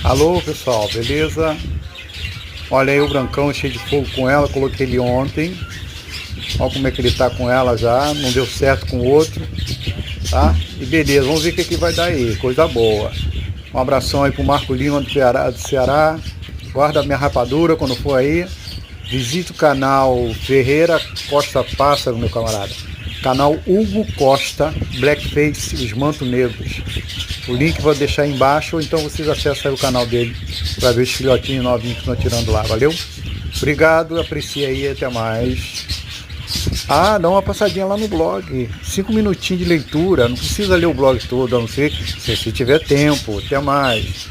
Alô pessoal, beleza? Olha aí o Brancão cheio de fogo com ela, coloquei ele ontem. Olha como é que ele tá com ela já, não deu certo com o outro, tá? E beleza, vamos ver o que vai dar aí, coisa boa. Um abração aí pro Marco Lima do Ceará. Guarda a minha rapadura quando for aí. Visite o canal Ferreira Costa Pássaro, meu camarada. Canal Hugo Costa, Blackface, os Mantos Negros. O link vou deixar aí embaixo, ou então vocês acessam aí o canal dele para ver os filhotinhos novinhos que estão tirando lá, valeu? Obrigado, aprecia aí, até mais. Ah, dá uma passadinha lá no blog, 5 minutinhos de leitura, não precisa ler o blog todo, a não ser se você tiver tempo, até mais.